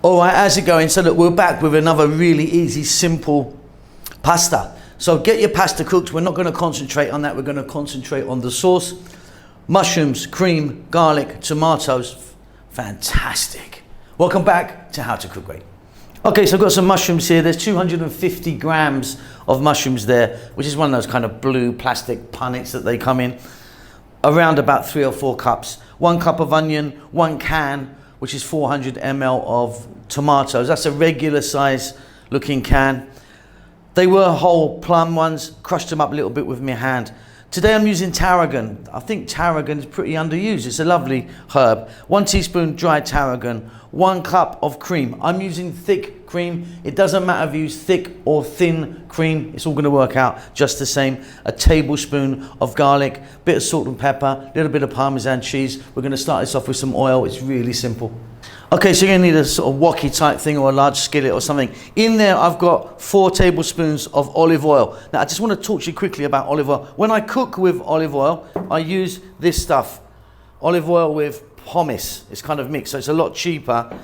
All right, how's it going? So look, we're back with another really easy, simple pasta. So get your pasta cooked. We're not going to concentrate on that. We're going to concentrate on the sauce. Mushrooms, cream, garlic, tomatoes. Fantastic. Welcome back to How to Cook Great. Okay, so I've got some mushrooms here. There's 250 grams of mushrooms there, which is one of those kind of blue plastic punnets that they come in. Around about 3 or 4 cups. 1 cup of onion, 1 can, which is 400 ml of tomatoes. That's a regular size looking can. They were whole plum ones, crushed them up a little bit with my hand. Today I'm using tarragon. I think tarragon is pretty underused. It's a lovely herb. 1 teaspoon dried tarragon, 1 cup of cream. I'm using thick cream. It doesn't matter if you use thick or thin cream. It's all going to work out just the same. A tablespoon of garlic, bit of salt and pepper, a little bit of Parmesan cheese. We're going to start this off with some oil. It's really simple. Okay, so you're going to need a sort of wok type thing or a large skillet or something. In there, I've got 4 tablespoons of olive oil. Now, I just want to talk to you quickly about olive oil. When I cook with olive oil, I use this stuff. Olive oil with hummus. It's kind of mixed, so it's a lot cheaper.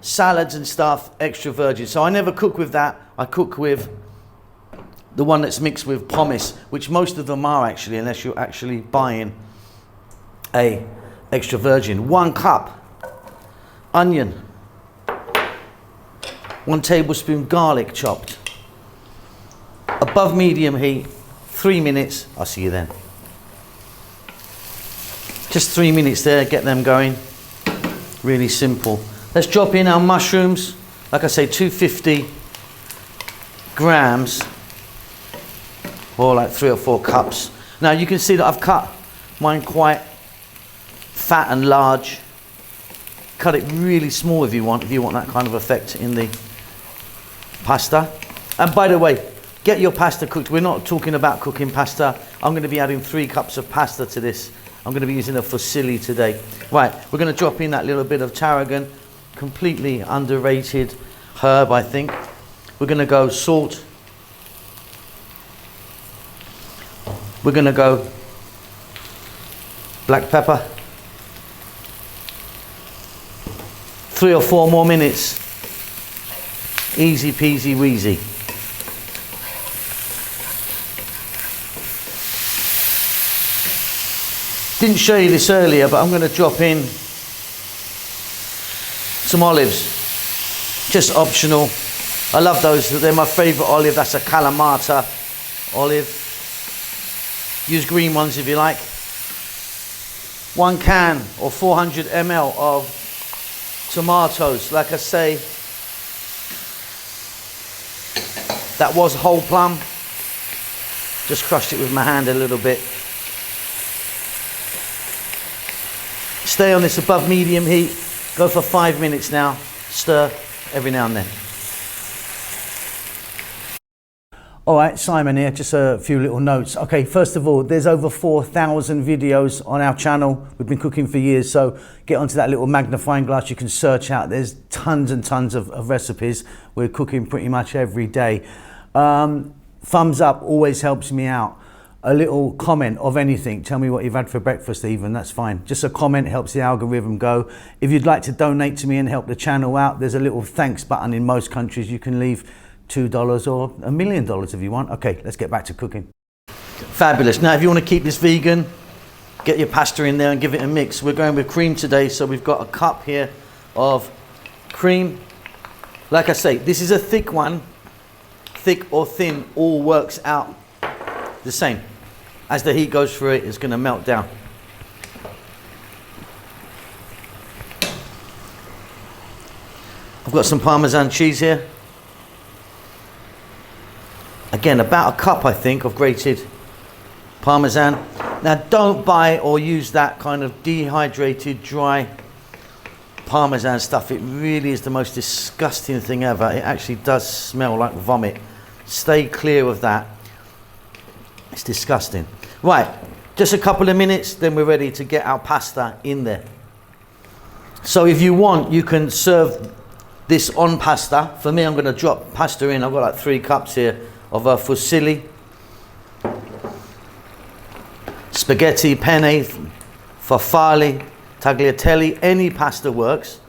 Salads and stuff, extra virgin. So I never cook with that. I cook with the one that's mixed with hummus, which most of them are actually, unless you're actually buying a extra virgin. 1 cup. Onion, 1 tablespoon garlic chopped, above medium heat, 3 minutes. I'll see you then. Just 3 minutes there, get them going. Really simple. Let's drop in our mushrooms. Like I say, 250 grams, or like 3 or 4 cups. Now you can see that I've cut mine quite fat and large. Cut it really small if you want that kind of effect in the pasta. And by the way, get your pasta cooked. We're not talking about cooking pasta. I'm going to be adding 3 cups of pasta to this. I'm going to be using a fusilli today. Right, we're going to drop in that little bit of tarragon, completely underrated herb, I think. We're going to go salt. We're going to go black pepper. 3 or 4 more minutes. Easy peasy wheezy. Didn't show you this earlier, but I'm going to drop in some olives. Just optional. I love those. They're my favourite olive. That's a Kalamata olive. Use green ones if you like. 1 can or 400 ml of tomatoes. Like I say, that was whole plum. Just crushed it with my hand a little bit. Stay on this above medium heat. Go for 5 minutes now. Stir every now and then. All right, Simon here, just a few little notes. Okay, first of all, there's over 4,000 videos on our channel. We've been cooking for years, so get onto that little magnifying glass. You can search out. There's tons and tons of recipes. We're cooking pretty much every day. Thumbs up always helps me out. A little comment of anything. Tell me what you've had for breakfast even, that's fine. Just a comment helps the algorithm go. If you'd like to donate to me and help the channel out, there's a little thanks button in most countries. You can leave $2 or $1 million if you want. Okay, let's get back to cooking. Fabulous. Now, if you want to keep this vegan, get your pasta in there and give it a mix. We're going with cream today, so we've got a cup here of cream. Like I say, this is a thick one. Thick or thin, all works out the same. As the heat goes through it, it's going to melt down. I've got some Parmesan cheese here. Again, about a cup, I think, of grated Parmesan. Now, don't buy or use that kind of dehydrated, dry Parmesan stuff. It really is the most disgusting thing ever. It actually does smell like vomit. Stay clear of that. It's disgusting. Right, just a couple of minutes, then we're ready to get our pasta in there. So if you want, you can serve this on pasta. For me, I'm going to drop pasta in. I've got like 3 cups here of fusilli, spaghetti, penne, farfalle, tagliatelle, any pasta works.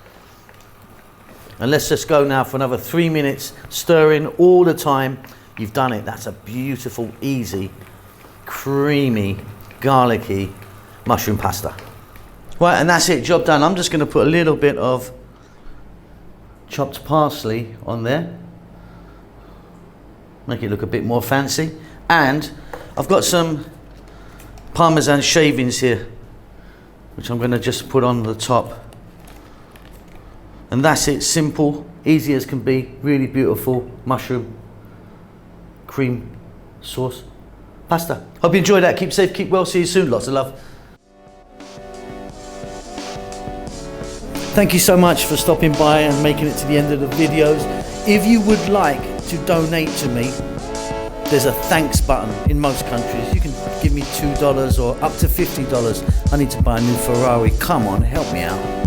And let's just go now for another 3 minutes, stirring all the time. You've done it. That's a beautiful, easy, creamy, garlicky mushroom pasta. Right, and that's it, job done. I'm just going to put a little bit of chopped parsley on there. Make it look a bit more fancy. And I've got some Parmesan shavings here, which I'm going to just put on the top. And that's it, simple, easy as can be, really beautiful mushroom cream sauce pasta. Hope you enjoyed that. Keep safe, keep well, see you soon. Lots of love. Thank you so much for stopping by and making it to the end of the videos. If you would like to donate to me, there's a thanks button in most countries. You can give me $2 or up to $50. I need to buy a new Ferrari. Come on, help me out.